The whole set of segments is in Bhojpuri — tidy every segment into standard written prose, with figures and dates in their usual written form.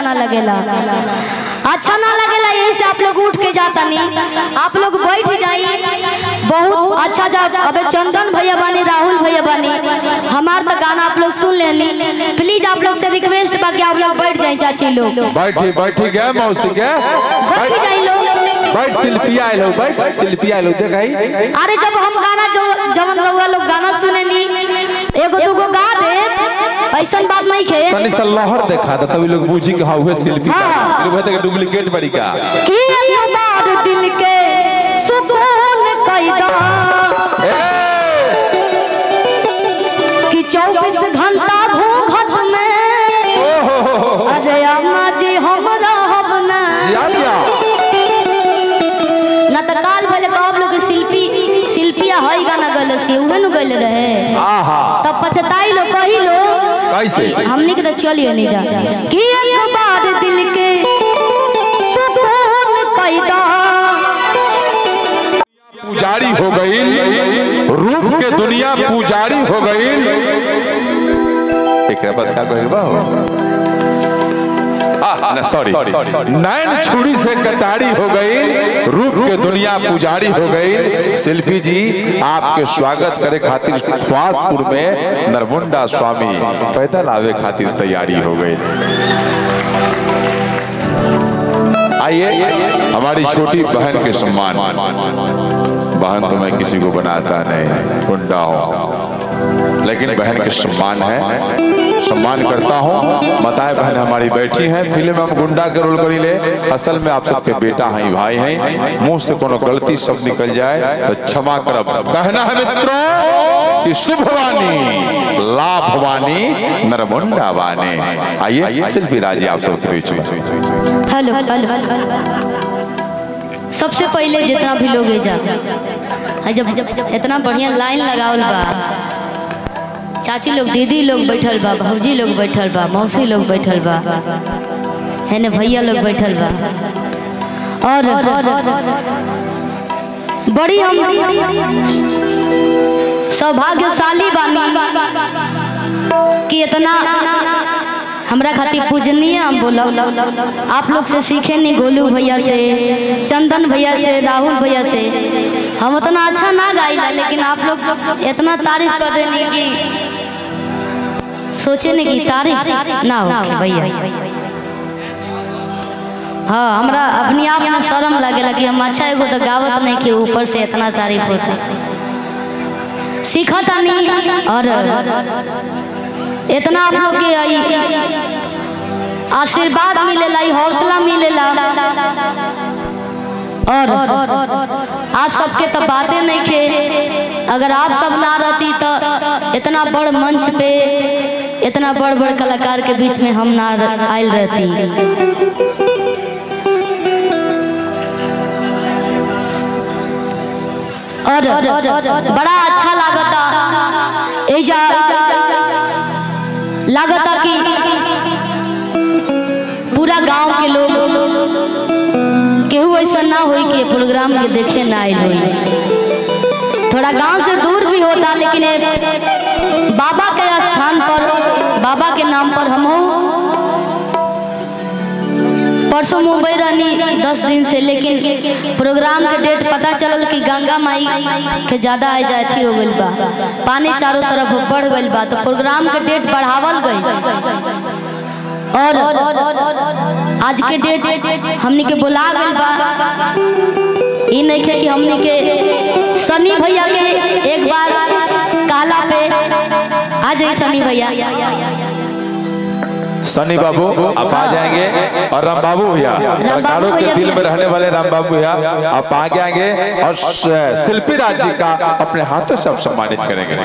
ना लगेला, अच्छा ना लगेला। यही से आप लोग उठ के जाता नहीं, आप लोग बैठ जाइए, बहुत अच्छा जा। अबे चंदन भैया बानी, राहुल भैया बानी, हमार तो गाना आप लोग सुन लेनी। प्लीज आप लोग से रिक्वेस्ट बाकी आप लोग बैठ जाए, चाची लोग बैठी गए, मौसी के बैठ जाइए लोग, बैठ शिल्पिया आए लोग, बैठ शिल्पिया आए लोग देखाई। अरे जब हम गाना जो जवन रहुआ लोग गाना सुने नी, एगो दूगो गा दे, ऐसा बात नहीं खे। तनी सा लहर देखा था तभी लोग बूझी कि हाँ हुए शिल्पी का डुप्लीकेट बड़ी का कि बार दिल के सुकून कैदा कि 24 घंटा घूंघट में, अरे अम्मा जी हमरा हबना ना त काल भले कब लोग शिल्पिया हई गाना गले से उहे नु गले रहे, तब पछताई लो कही लो कैसे हमनी के तो चलिए नहीं जा कि एक बार दिल के सुकून कैदा। पुजारी हो गई, रूप के दुनिया पुजारी हो गई। एक बात का कहे बा सॉरी नैन छुरी से कटारी हो गई, रूप के दुनिया पुजारी हो गई। शिल्पी जी आपके स्वागत करे खातिर ख्वासपुर में नरमुंडा स्वामी पैदल आवे खातिर तैयारी हो गई। आइए हमारी छोटी बहन के सम्मान, बहन तो मैं किसी को बनाता नहीं, गुंडा हो, लेकिन बहन के सम्मान है, सम्मान करता हूँ। माताएं बहन हमारी बैठी हैं, फिल्म हम गुंडा के रोल करी ले, असल में आप सबके बेटा हैं, भाई हैं। मुंह से कोनो गलती शब्द निकल जाए तो क्षमा करब। कहना है मित्रों कि शुभवानी लाभवानी नरमुंडा वानी। आइए शिल्पी राजी आप सब हेलो सबसे पहले जितना भी लोग जब इतना बढ़िया लाइन लगावल बा, चाची लोग, दीदी लोग बैठल बा, भौजी लोग बैठल बा, मौसी लोग बैठल बा, है ने भैया लोग बैठल बा, और बड़ी हम सौभाग्यशाली बानी कि इतना हमरा खातिर पूजनीय हम बोला। आप लोग से सीखे नहीं, गोलू भैया से, चंदन भैया से, राहुल भैया से। हम उतना अच्छा ना गाइला, लेकिन आप लोग इतना तारीफ कर देनी कि सोचे नहीं कि तारीफ ना हो भैया। हाँ हमरा अपनी आप में शर्म लगेला कि हम अच्छा एगो तो गावत नहीं कि ऊपर से इतना तारीफ होता, सीखता नहीं। और इतना आप लोग के आशीर्वाद मिलेला, हौसला मिलेला, और आप सबके तो बातें नहीं खे। अगर आप सब ना रहती तो इतना बड़ मंच पे इतना बड़ कलाकार के बीच में हम ना आयल रहती। और बड़ा अच्छा लागता कि पूरा गांव के लोग केहू ऐसा ना हो कि प्रोग्राम के देखे ना आए हो। थोड़ा गांव से दूर भी होता, लेकिन बाबा के स्थान पर, बाबा के नाम पर हम परसों मुंबई रहनी 10 दिन से, लेकिन प्रोग्राम के डेट पता चलल कि गंगा माई के ज्यादा आजादी हो गई बा, पानी चारों तरफ बढ़ गई बा, तो प्रोग्राम के डेट बढ़ावल गई। और आज के डेट हमनी के बुला गई बा, ये नहीं है कि हमनी के सनी भैया के एक बार काला पे आ जाए। सनी भैया, सनी बाबू आप आ जाएंगे, और राम बाबू भैया कलाकारों के दिल में रहने वाले राम बाबू भैया आप आ जाएंगे, और शिल्पी राज जी का अपने हाथों से सम्मानित करेंगे।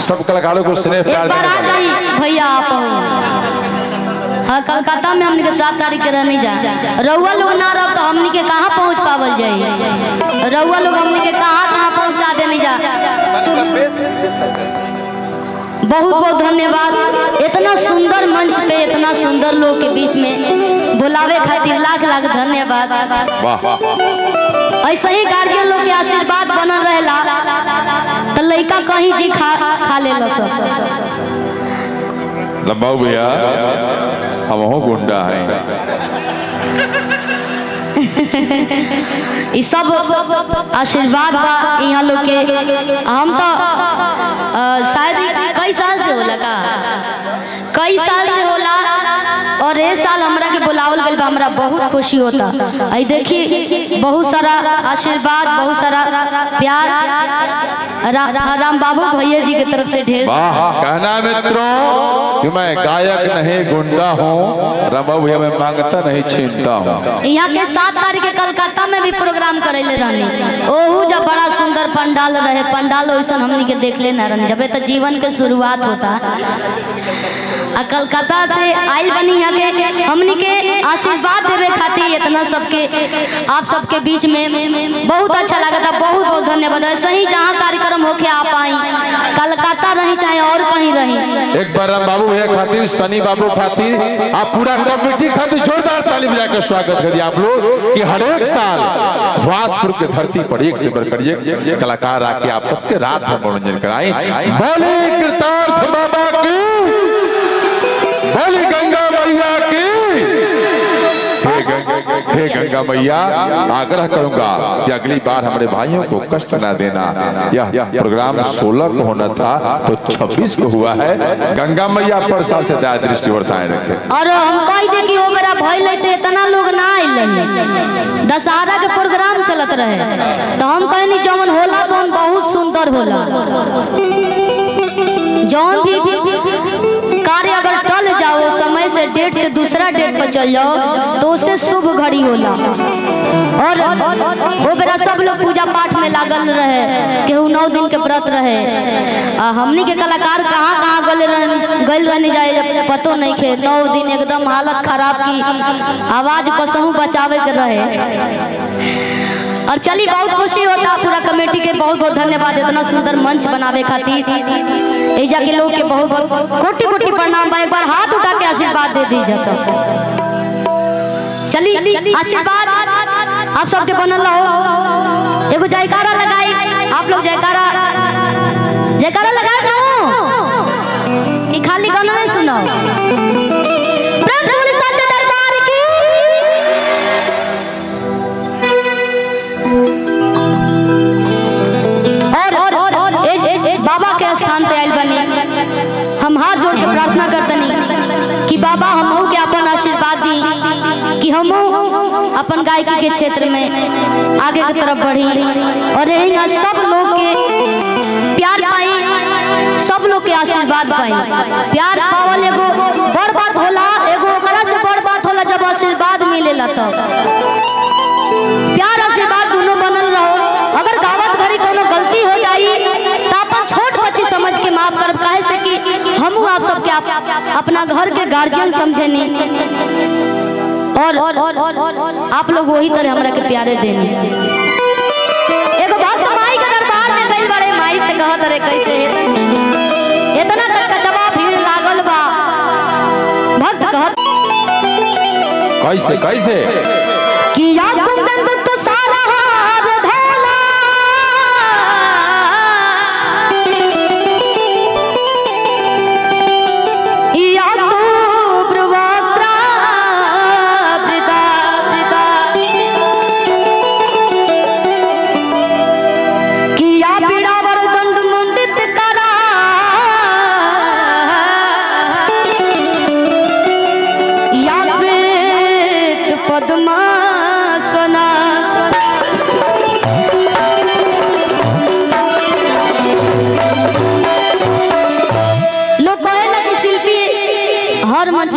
सब कलाकारों को स्नेह प्यार देंगे भैया। आप हाँ कलकत्ता में हमने के 7 तारीख के रहने जा, रउआ लोग ना रह तो हमने के कहाँ पहुँच पावल जाए, रउआ लोग हमने के कहाँ पहुँचा देने जा। बहुत बहुत धन्यवाद। इतना सुंदर मंच पे इतना सुंदर लोग के बीच में बुलावे खातिर लाख लाख धन्यवाद। ऐसा ही गार्जियन लोग के आशीर्वाद बनल रहेला तो लड़का कहीं जी खा ले लो। सब लंबाऊ भैया हम हो गुंडा हैं। ई सब आशीर्वाद बा यहाँ लोग के। हम तो शायद कई साल से होला का, कई साल से होला और ये साल हमरा के बुलावल गइल बा, हमरा बहुत खुशी होता। आई देखी बहुत सारा आशीर्वाद, बहुत सारा प्यार राम बाबू भैया जी की तरफ से ढेर कहना मित्रों कि मैं गायक नहीं गुंडा हूँ, राम बाबू भैया मैं मांगता नहीं छीनता हूँ। यहाँ के 7 तारीख के कलकत्ता में भी प्रोग्राम करैले रहनी, ओहू जब बड़ा सुंदर पंडाल रहे, पंडाल वैसा हमनी के देख लेना रहनी, जब तो जीवन के शुरुआत होता। कलकत्ता से आइल बनी यहाँ के हमनी के आशीर्वाद देवे खातिर इतना सबके आप सबके बीच में बहुत अच्छा लगा। बहुत बहुत धन्यवाद। ऐसे ही जहाँ कार्यक्रम होके आप आई, कलकत्ता रही चाहे और कहीं रही। एक बार राम बाबू भैया खातिर, सनी बाबू खातिर, आप पूरा कमेटी खातिर जोरदार ताली बजा कर स्वागत करिए आप लोग कि हर एक साल ख्वासपुर की धरती पर एक से बढ़कर एक कलाकार आके आप सबके रात भर मनोरंजन कराएं। बोले कृतार्थ बाबा की, बोली गंगा मैया की। हे गंगा मैया, आग्रह करूंगा कि अगली बार हमारे भाइयों को कष्ट न देना। यह प्रोग्राम 16 को होना था तो 26 को हुआ है। गंगा मैया पर साल से दया दृष्टि बरसाए रखे। और हम कह दे कि वो मेरा भय लेते इतना लोग ना आइल, दशहरा के प्रोग्राम चलत रहे तो हम कहनी जौन होला तो बहुत सुंदर होला। जौन भी कार्य अगर टल जाओ समय से, डेट से दूसरा डेट पर चल जाओ तो उससे शुभ घड़ी होला। और वो बेरा सब लोग पूजा पाठ में लागल रहे, केहू 9 दिन के व्रत रहे। हमनी के कलाकार कहाँ कहाँ गल रहने जाए पतो नहीं खे। 9 दिन एकदम हालत खराब की, आवाज कसहू बचावे के रहे। और चली बहुत खुशी होता, पूरा कमेटी के बहुत बहुत धन्यवाद इतना सुंदर मंच बनावे खातिर। एजा के लोग के बहुत बहुत कोटि कोटि प्रणाम बा। एक बार हाथ उठा के आशीर्वाद दे दीजिए। चली आशीर्वाद आप सबके बनल रहो। एगो जयकारा लगाई, आप लोग जयकारा लगाए ना कि खाली गाना में सुनाओ। बाबा के स्थान पे आयल बनी, हम हाथ जोड़ के प्रार्थना करतनी कि बाबा हमहू के अपन आशीर्वाद दी कि हमहू अपन गायकी के क्षेत्र में आगे की तरफ बढ़ी और यही सब लोग के प्यार पाई, सब लोग के आशीर्वाद पाई। प्यार पावल एगो बड़ बात होला, एगो ओकरा से बड़ बात होला जब आशीर्वाद मिलेला। तो प्यार आशीर्वाद दोनों बनल रहो। अगर गावत घड़ी कोनो गलती हो जाई छोट बच्ची समझ के माफ कर, काहे से कि हम आप सबके अपना घर के गार्जियन समझे नहीं और आप लोग वही तरह हमरा के प्यारे देनी। एगो भक्त माई के दरबार में गई, बड़े माई से कहत रहे कैसे इतना कचकचवा भीड़ लागल बा। भक्त कहत कैसे कैसे कि याद कुंदन तो सारा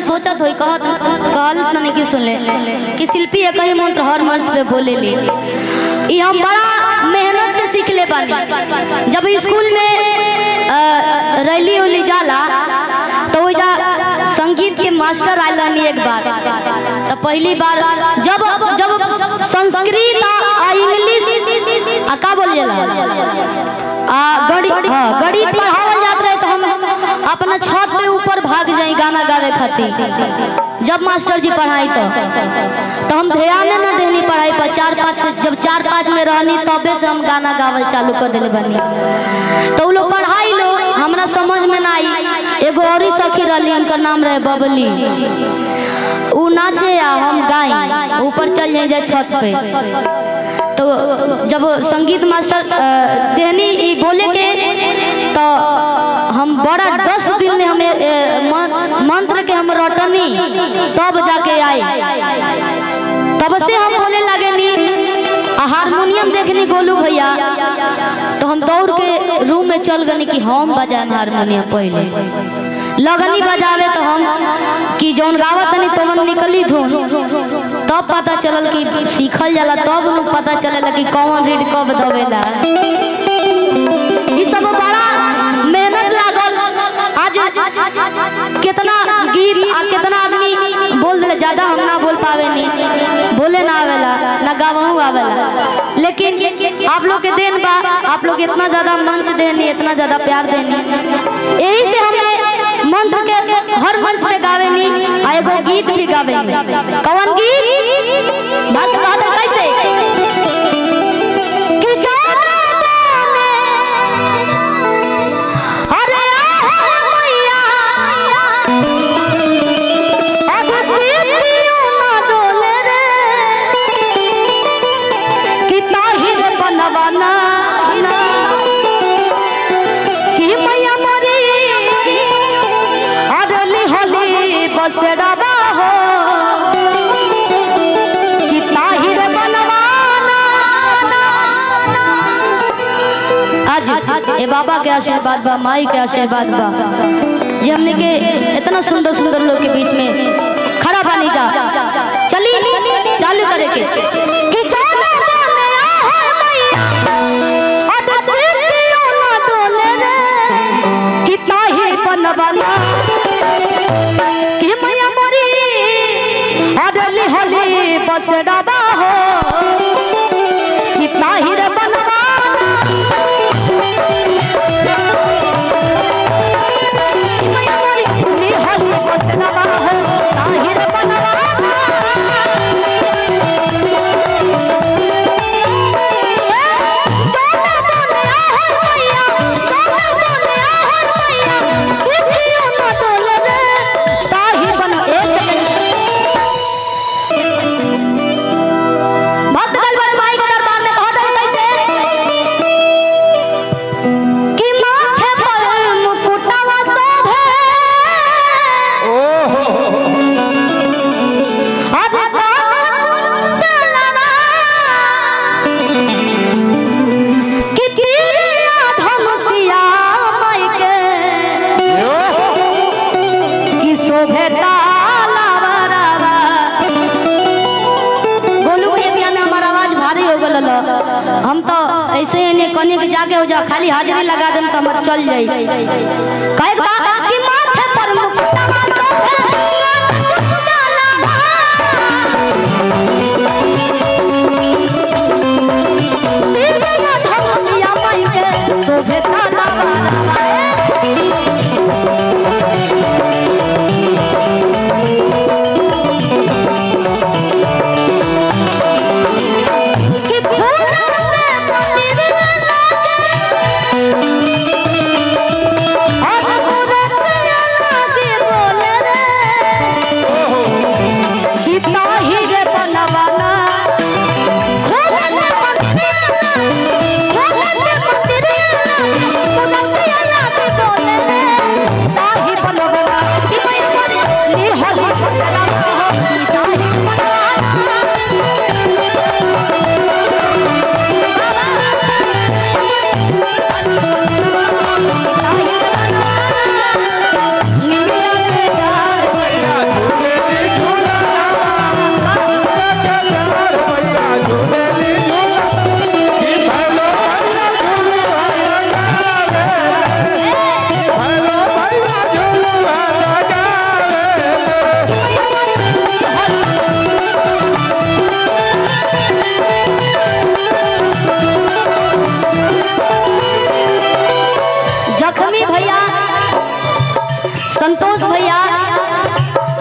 सोचत होई कहत नहीं कि सुन ले कि शिल्पी एक ही मंत्र हर मंच पे बोले ली। ये हम बड़ा मेहनत से सीख ले पानी। जब स्कूल में रैली उली जाला तो वो संगीत के मास्टर आयल रहनी एक बार। तो पहली बार जब संस्कृत आ इंग्लिश का बोल गणित पढ़ावल जात रहे तो हम अपना छत पे ऊपर भाग जाए गाना गावे खातिर। जब मास्टर जी पढ़ाई तो हम ध्यान न देनी पढ़ाई पर। 4-5 से जब 4-5 में रहनी तबे से हम गाना गावल चालू कर दिले बनी। तो वो लोग पढ़ाई लो हमरा समझ में ना आई। एगो और सखी रही, उनका नाम रहे बबली। उ नाचे या हम गाई, ऊपर चल जाए छत पे। तो जब संगीत मास्टर देहनी बोले के, तो हम बड़ा 10 दिन ले हमें मंत्र के हम रटनी, तब जाके आई। तब से हम बोले लगे नी। हारमोनियम देखनी गोलू भैया, तो हम दौड़ के रूम में चल गए कि हम बजाए हारमोनियम। पहले लगनी बजावे तो हम कि जौन गावत नहीं तो निकली धुन, तब पता चलल कि सीखल जाला, तब न पता चलेला कि कौन रीड कब दबेला। सब बड़ा मेहनत लागल। आज कितना गीत आ कितना आदमी बोल दिले, ज्यादा हम ना बोल पावे नहीं, बोले ना आवेला ना गावहू आवेला, लेकिन आप लोग के देन बा। आप लोग इतना ज्यादा मंच देनी, इतना ज्यादा प्यार देनी, यही से हमें मंत्र के हर मंच पे गावे नी। आ एगो गीत भी गावे। कौन गीत? बात कैसे ए बाबा के आशीर्वाद बा, माई के आशीर्वाद बा, जे हमने के इतना सुंदर सुंदर लोग के बीच में खड़ा बानी जा। चली चालू करे के कितना ही बनवाना कि मैया मोरी अदली होली बस डाबा हो, कितना ही रे बनवाना जाके हो जा, खाली हाजिरी लगा देम तो हम चल जाई। कहे बात की माथे पर मुकुटवा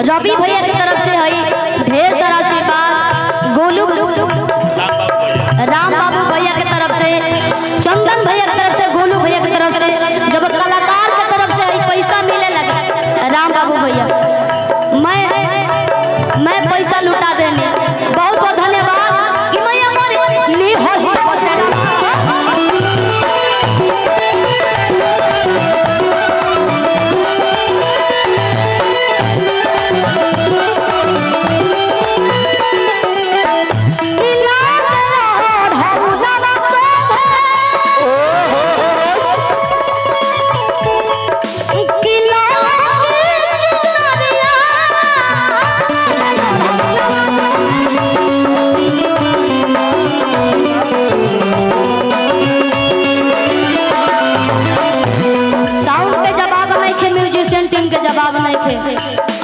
रवि भैया की तरफ से है ढेर सारा आशीर्वाद, गोलू राम बाबू भैया की तरफ से, चंदन भैया की तरफ से, गोलू भैया की तरफ से, जब कलाकार की तरफ से पैसा मिले लगा हो भैया, मैं पैसा लुटा देने, बहुत बहुत धन्यवाद। कि मैया मोरे नी हो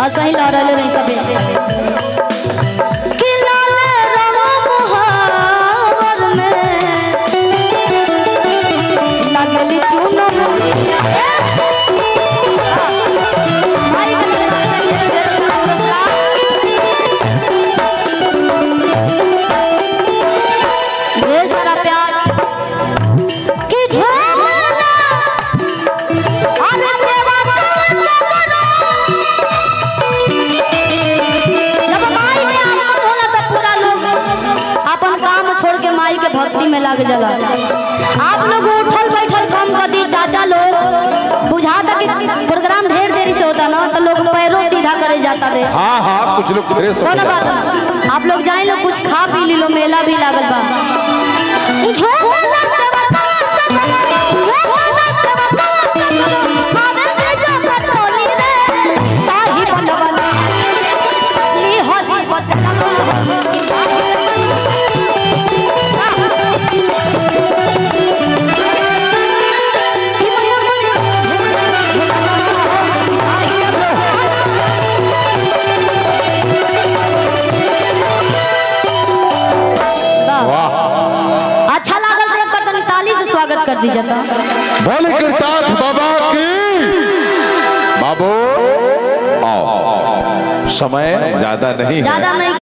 और सही ला रहे नहीं सबे कि लाल रंग मुहावर में लगली चुनर ढेर सारा प्यार कि छोड़ के माई के भक्ति में लग जाला। आप लोग उठल बैठल कम कर दी चाचा लोग, बुझा था कि प्रोग्राम ढेर देरी से होता ना तो लोग पैरों सीधा करे जाता रे। हाँ हाँ कुछ लोग फ्रेश हो जाते। आप लोग जाए लो कुछ खा पी ली लो, मेला भी लागल बा। कर दी जाता। बोले कीर्तनाथ बाबा की। बाबू आओ, समय ज्यादा नहीं है।